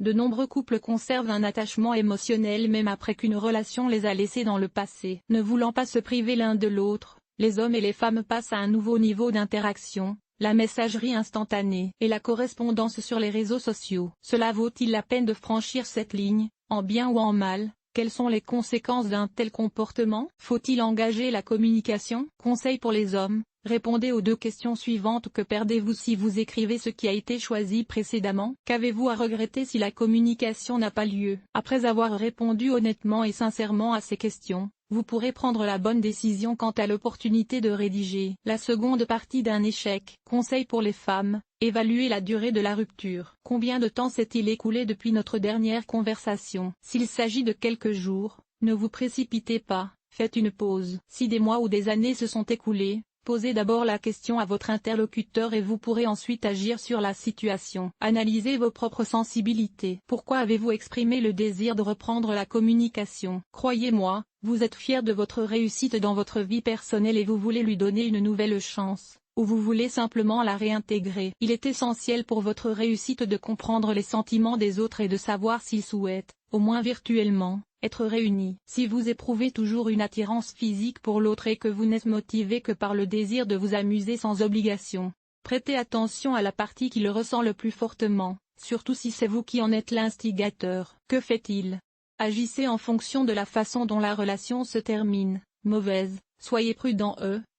De nombreux couples conservent un attachement émotionnel même après qu'une relation les a laissés dans le passé. Ne voulant pas se priver l'un de l'autre, les hommes et les femmes passent à un nouveau niveau d'interaction, la messagerie instantanée et la correspondance sur les réseaux sociaux. Cela vaut-il la peine de franchir cette ligne, en bien ou en mal? Quelles sont les conséquences d'un tel comportement? Faut-il engager la communication? Conseil pour les hommes, répondez aux deux questions suivantes. Que perdez-vous si vous écrivez ce qui a été choisi précédemment? Qu'avez-vous à regretter si la communication n'a pas lieu? Après avoir répondu honnêtement et sincèrement à ces questions, vous pourrez prendre la bonne décision quant à l'opportunité de rédiger la seconde partie d'un échec. Conseil pour les femmes, évaluez la durée de la rupture. Combien de temps s'est-il écoulé depuis notre dernière conversation? S'il s'agit de quelques jours, ne vous précipitez pas, faites une pause. Si des mois ou des années se sont écoulés, posez d'abord la question à votre interlocuteur et vous pourrez ensuite agir sur la situation. Analysez vos propres sensibilités. Pourquoi avez-vous exprimé le désir de reprendre la communication? Croyez-moi, vous êtes fier de votre réussite dans votre vie personnelle et vous voulez lui donner une nouvelle chance, ou vous voulez simplement la réintégrer. Il est essentiel pour votre réussite de comprendre les sentiments des autres et de savoir s'ils souhaitent, au moins virtuellement, être réunis. Si vous éprouvez toujours une attirance physique pour l'autre et que vous n'êtes motivé que par le désir de vous amuser sans obligation, prêtez attention à la partie qui le ressent le plus fortement, surtout si c'est vous qui en êtes l'instigateur. Que fait-il? Agissez en fonction de la façon dont la relation se termine. Mauvaise, soyez prudent.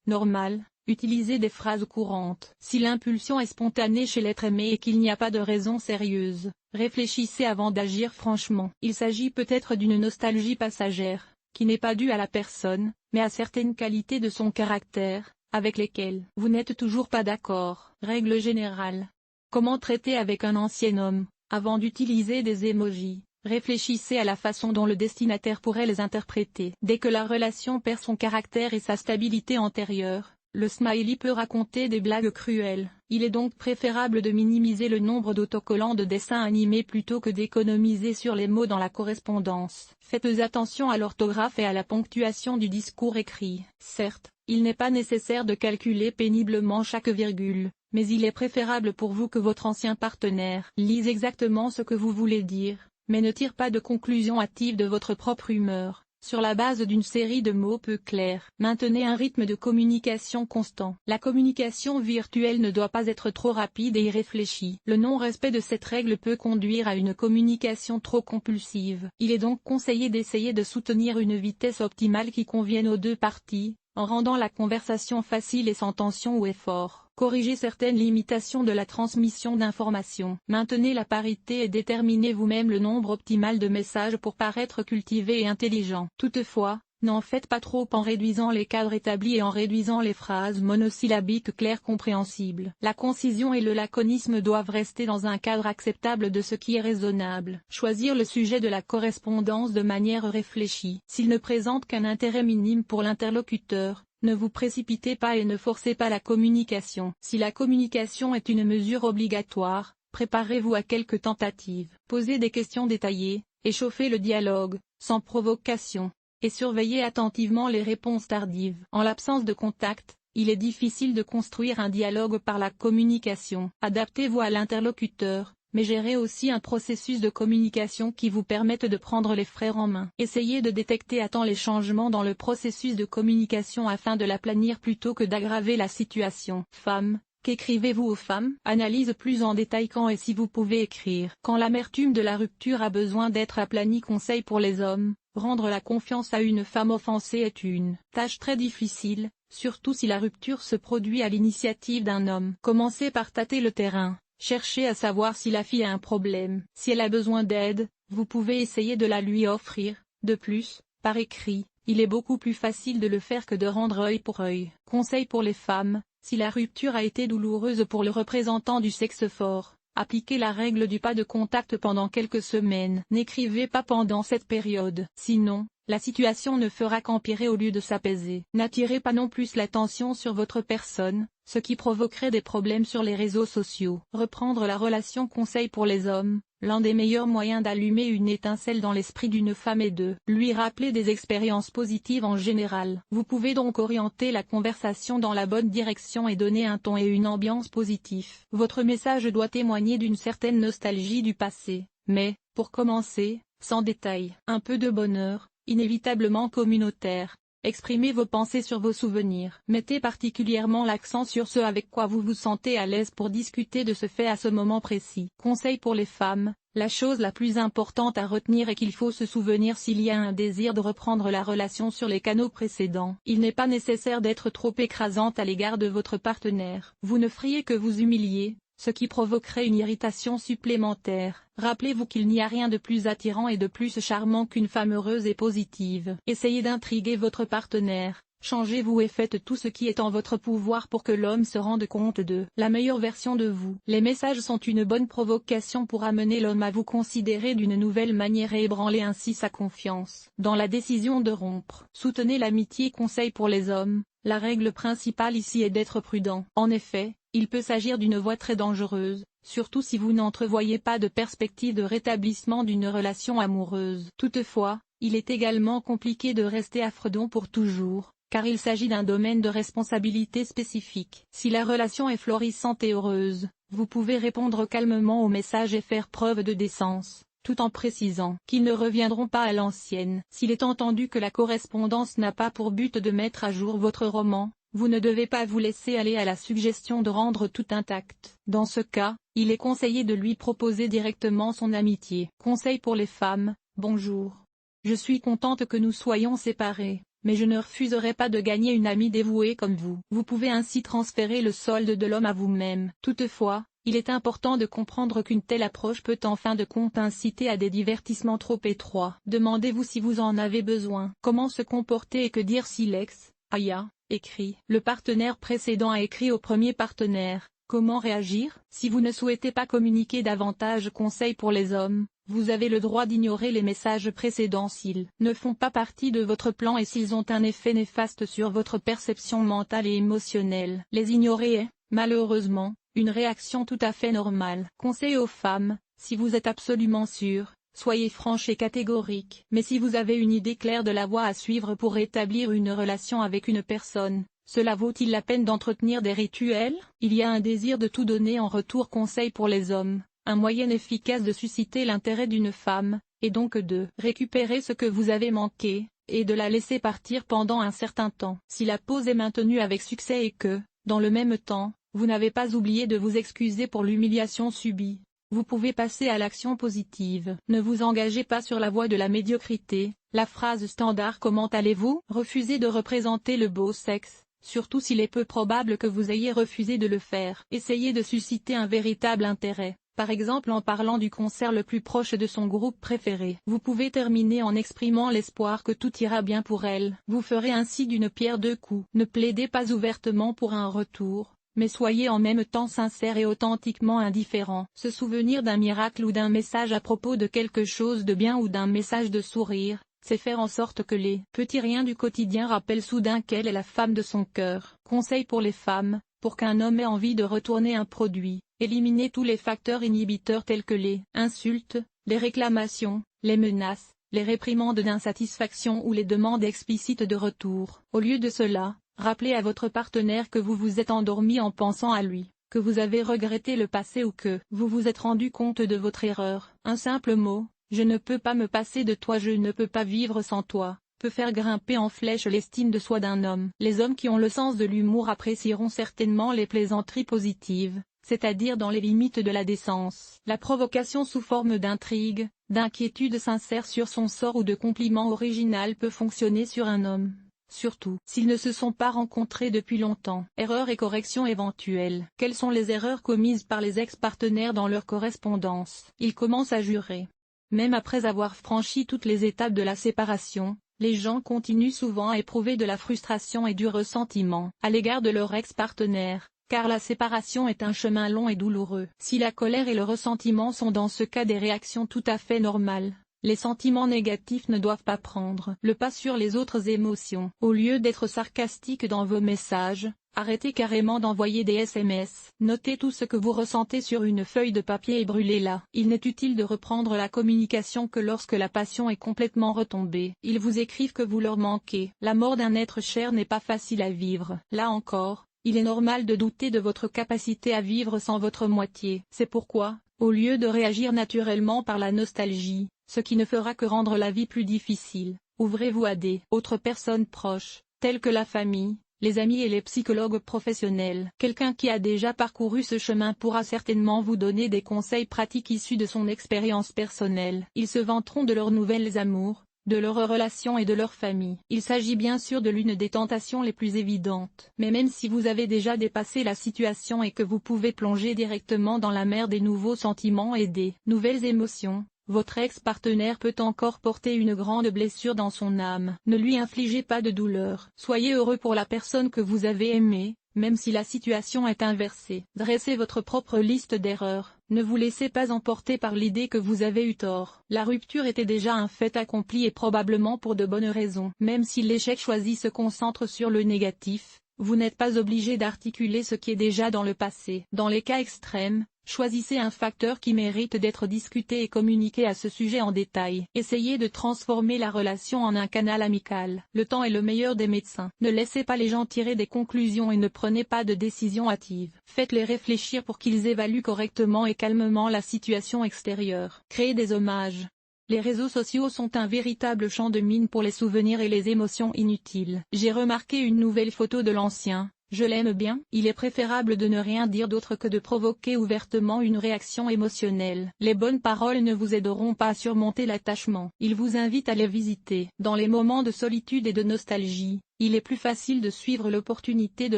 Normal, utilisez des phrases courantes. Si l'impulsion est spontanée chez l'être aimé et qu'il n'y a pas de raison sérieuse, réfléchissez avant d'agir franchement. Il s'agit peut-être d'une nostalgie passagère, qui n'est pas due à la personne, mais à certaines qualités de son caractère, avec lesquelles vous n'êtes toujours pas d'accord. Règle générale. Comment traiter avec un ancien homme? Avant d'utiliser des emojis, réfléchissez à la façon dont le destinataire pourrait les interpréter. Dès que la relation perd son caractère et sa stabilité antérieure, le smiley peut raconter des blagues cruelles. Il est donc préférable de minimiser le nombre d'autocollants de dessins animés plutôt que d'économiser sur les mots dans la correspondance. Faites attention à l'orthographe et à la ponctuation du discours écrit. Certes, il n'est pas nécessaire de calculer péniblement chaque virgule, mais il est préférable pour vous que votre ancien partenaire lise exactement ce que vous voulez dire, mais ne tire pas de conclusions hâtives de votre propre humeur, sur la base d'une série de mots peu clairs. Maintenez un rythme de communication constant. La communication virtuelle ne doit pas être trop rapide et irréfléchie. Le non-respect de cette règle peut conduire à une communication trop compulsive. Il est donc conseillé d'essayer de soutenir une vitesse optimale qui convienne aux deux parties, en rendant la conversation facile et sans tension ou effort. Corrigez certaines limitations de la transmission d'informations. Maintenez la parité et déterminez vous-même le nombre optimal de messages pour paraître cultivé et intelligent. Toutefois, n'en faites pas trop en réduisant les cadres établis et en réduisant les phrases monosyllabiques claires compréhensibles. La concision et le laconisme doivent rester dans un cadre acceptable de ce qui est raisonnable. Choisir le sujet de la correspondance de manière réfléchie. S'il ne présente qu'un intérêt minime pour l'interlocuteur, ne vous précipitez pas et ne forcez pas la communication. Si la communication est une mesure obligatoire, préparez-vous à quelques tentatives. Posez des questions détaillées, échauffez le dialogue, sans provocation, et surveillez attentivement les réponses tardives. En l'absence de contact, il est difficile de construire un dialogue par la communication. Adaptez-vous à l'interlocuteur, mais gérez aussi un processus de communication qui vous permette de prendre les frères en main. Essayez de détecter à temps les changements dans le processus de communication afin de l'aplanir plutôt que d'aggraver la situation. Femmes, qu'écrivez-vous aux femmes? Analyse plus en détail quand et si vous pouvez écrire. Quand l'amertume de la rupture a besoin d'être aplanie. Conseil pour les hommes, rendre la confiance à une femme offensée est une tâche très difficile, surtout si la rupture se produit à l'initiative d'un homme. Commencez par tâter le terrain. Cherchez à savoir si la fille a un problème. Si elle a besoin d'aide, vous pouvez essayer de la lui offrir. De plus, par écrit, il est beaucoup plus facile de le faire que de rendre œil pour œil. Conseil pour les femmes, si la rupture a été douloureuse pour le représentant du sexe fort, appliquez la règle du pas de contact pendant quelques semaines. N'écrivez pas pendant cette période. Sinon, la situation ne fera qu'empirer au lieu de s'apaiser. N'attirez pas non plus l'attention sur votre personne, ce qui provoquerait des problèmes sur les réseaux sociaux. Reprendre la relation. Conseil pour les hommes, l'un des meilleurs moyens d'allumer une étincelle dans l'esprit d'une femme est de lui rappeler des expériences positives en général. Vous pouvez donc orienter la conversation dans la bonne direction et donner un ton et une ambiance positifs. Votre message doit témoigner d'une certaine nostalgie du passé, Mais, pour commencer, sans détail, un peu de bonheur, inévitablement communautaire. Exprimez vos pensées sur vos souvenirs. Mettez particulièrement l'accent sur ce avec quoi vous vous sentez à l'aise pour discuter de ce fait à ce moment précis. Conseil pour les femmes, la chose la plus importante à retenir est qu'il faut se souvenir s'il y a un désir de reprendre la relation sur les canaux précédents. Il n'est pas nécessaire d'être trop écrasante à l'égard de votre partenaire. Vous ne feriez que vous humilier, ce qui provoquerait une irritation supplémentaire. Rappelez-vous qu'il n'y a rien de plus attirant et de plus charmant qu'une femme heureuse et positive. Essayez d'intriguer votre partenaire, changez-vous et faites tout ce qui est en votre pouvoir pour que l'homme se rende compte de la meilleure version de vous. Les messages sont une bonne provocation pour amener l'homme à vous considérer d'une nouvelle manière et ébranler ainsi sa confiance. Dans la décision de rompre, soutenez l'amitié. Conseil pour les hommes, la règle principale ici est d'être prudent. En effet, il peut s'agir d'une voie très dangereuse, surtout si vous n'entrevoyez pas de perspective de rétablissement d'une relation amoureuse. Toutefois, il est également compliqué de rester à Fredon pour toujours, car il s'agit d'un domaine de responsabilité spécifique. Si la relation est florissante et heureuse, vous pouvez répondre calmement au message et faire preuve de décence, tout en précisant qu'ils ne reviendront pas à l'ancienne. S'il est entendu que la correspondance n'a pas pour but de mettre à jour votre roman, vous ne devez pas vous laisser aller à la suggestion de rendre tout intact. Dans ce cas, il est conseillé de lui proposer directement son amitié. Conseil pour les femmes, bonjour. Je suis contente que nous soyons séparés, mais je ne refuserai pas de gagner une amie dévouée comme vous. Vous pouvez ainsi transférer le solde de l'homme à vous-même. Toutefois, il est important de comprendre qu'une telle approche peut en fin de compte inciter à des divertissements trop étroits. Demandez-vous si vous en avez besoin. Comment se comporter et que dire si l'ex, Aya, écrit. Le partenaire précédent a écrit au premier partenaire. Comment réagir? Si vous ne souhaitez pas communiquer davantage. Conseil pour les hommes, vous avez le droit d'ignorer les messages précédents s'ils ne font pas partie de votre plan et s'ils ont un effet néfaste sur votre perception mentale et émotionnelle. Les ignorer est, malheureusement, une réaction tout à fait normale. Conseil aux femmes, si vous êtes absolument sûr, soyez franche et catégorique. Mais si vous avez une idée claire de la voie à suivre pour établir une relation avec une personne, cela vaut-il la peine d'entretenir des rituels? Il y a un désir de tout donner en retour. Conseil pour les hommes, un moyen efficace de susciter l'intérêt d'une femme, et donc de récupérer ce que vous avez manqué, et de la laisser partir pendant un certain temps. Si la pause est maintenue avec succès et que, dans le même temps, vous n'avez pas oublié de vous excuser pour l'humiliation subie, vous pouvez passer à l'action positive. Ne vous engagez pas sur la voie de la médiocrité. La phrase standard comment allez-vous? Refusez de représenter le beau sexe, surtout s'il est peu probable que vous ayez refusé de le faire. Essayez de susciter un véritable intérêt, par exemple en parlant du concert le plus proche de son groupe préféré. Vous pouvez terminer en exprimant l'espoir que tout ira bien pour elle. Vous ferez ainsi d'une pierre deux coups. Ne plaidez pas ouvertement pour un retour, mais soyez en même temps sincère et authentiquement indifférent. Se souvenir d'un miracle ou d'un message à propos de quelque chose de bien ou d'un message de sourire, c'est faire en sorte que les petits riens du quotidien rappellent soudain qu'elle est la femme de son cœur. Conseil pour les femmes, pour qu'un homme ait envie de retourner un produit, éliminez tous les facteurs inhibiteurs tels que les insultes, les réclamations, les menaces, les réprimandes d'insatisfaction ou les demandes explicites de retour. Au lieu de cela, rappelez à votre partenaire que vous vous êtes endormi en pensant à lui, que vous avez regretté le passé ou que vous vous êtes rendu compte de votre erreur. Un simple mot, je ne peux pas me passer de toi, je ne peux pas vivre sans toi, peut faire grimper en flèche l'estime de soi d'un homme. Les hommes qui ont le sens de l'humour apprécieront certainement les plaisanteries positives, c'est-à-dire dans les limites de la décence. La provocation sous forme d'intrigue, d'inquiétude sincère sur son sort ou de compliment original peut fonctionner sur un homme, surtout s'ils ne se sont pas rencontrés depuis longtemps. Erreurs et corrections éventuelles. Quelles sont les erreurs commises par les ex-partenaires dans leur correspondance? Ils commencent à jurer. Même après avoir franchi toutes les étapes de la séparation, les gens continuent souvent à éprouver de la frustration et du ressentiment à l'égard de leur ex-partenaire, car la séparation est un chemin long et douloureux. Si la colère et le ressentiment sont dans ce cas des réactions tout à fait normales, les sentiments négatifs ne doivent pas prendre le pas sur les autres émotions. Au lieu d'être sarcastique dans vos messages, arrêtez carrément d'envoyer des SMS. Notez tout ce que vous ressentez sur une feuille de papier et brûlez-la. Il n'est utile de reprendre la communication que lorsque la passion est complètement retombée. Ils vous écrivent que vous leur manquez. La mort d'un être cher n'est pas facile à vivre. Là encore, il est normal de douter de votre capacité à vivre sans votre moitié. C'est pourquoi, au lieu de réagir naturellement par la nostalgie, ce qui ne fera que rendre la vie plus difficile. Ouvrez-vous à des autres personnes proches, telles que la famille, les amis et les psychologues professionnels. Quelqu'un qui a déjà parcouru ce chemin pourra certainement vous donner des conseils pratiques issus de son expérience personnelle. Ils se vanteront de leurs nouvelles amours, de leurs relations et de leur famille. Il s'agit bien sûr de l'une des tentations les plus évidentes. Mais même si vous avez déjà dépassé la situation et que vous pouvez plonger directement dans la mer des nouveaux sentiments et des nouvelles émotions, votre ex-partenaire peut encore porter une grande blessure dans son âme. Ne lui infligez pas de douleur. Soyez heureux pour la personne que vous avez aimée, même si la situation est inversée. Dressez votre propre liste d'erreurs. Ne vous laissez pas emporter par l'idée que vous avez eu tort. La rupture était déjà un fait accompli et probablement pour de bonnes raisons. Même si l'échec choisi se concentre sur le négatif, vous n'êtes pas obligé d'articuler ce qui est déjà dans le passé. Dans les cas extrêmes, choisissez un facteur qui mérite d'être discuté et communiqué à ce sujet en détail. Essayez de transformer la relation en un canal amical. Le temps est le meilleur des médecins. Ne laissez pas les gens tirer des conclusions et ne prenez pas de décisions hâtives. Faites-les réfléchir pour qu'ils évaluent correctement et calmement la situation extérieure. Créez des hommages. Les réseaux sociaux sont un véritable champ de mine pour les souvenirs et les émotions inutiles. J'ai remarqué une nouvelle photo de l'ancien. Je l'aime bien. Il est préférable de ne rien dire d'autre que de provoquer ouvertement une réaction émotionnelle. Les bonnes paroles ne vous aideront pas à surmonter l'attachement. Il vous invite à les visiter. Dans les moments de solitude et de nostalgie, il est plus facile de suivre l'opportunité de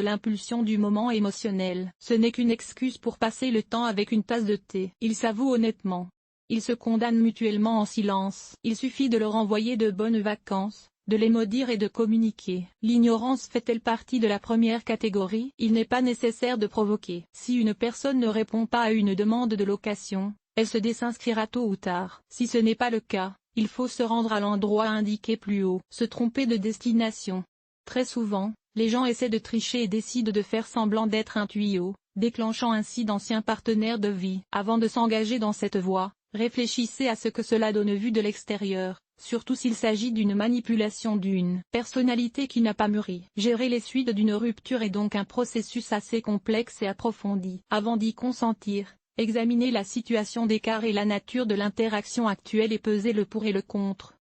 l'impulsion du moment émotionnel. Ce n'est qu'une excuse pour passer le temps avec une tasse de thé. Ils s'avouent honnêtement. Ils se condamnent mutuellement en silence. Il suffit de leur envoyer de bonnes vacances, de les maudire et de communiquer. L'ignorance fait-elle partie de la première catégorie? Il n'est pas nécessaire de provoquer. Si une personne ne répond pas à une demande de location, elle se désinscrira tôt ou tard. Si ce n'est pas le cas, il faut se rendre à l'endroit indiqué plus haut. Se tromper de destination. Très souvent, les gens essaient de tricher et décident de faire semblant d'être un tuyau, déclenchant ainsi d'anciens partenaires de vie. Avant de s'engager dans cette voie, réfléchissez à ce que cela donne vu de l'extérieur, surtout s'il s'agit d'une manipulation d'une personnalité qui n'a pas mûri. Gérer les suites d'une rupture est donc un processus assez complexe et approfondi. Avant d'y consentir, examinez la situation d'écart et la nature de l'interaction actuelle et pesez le pour et le contre.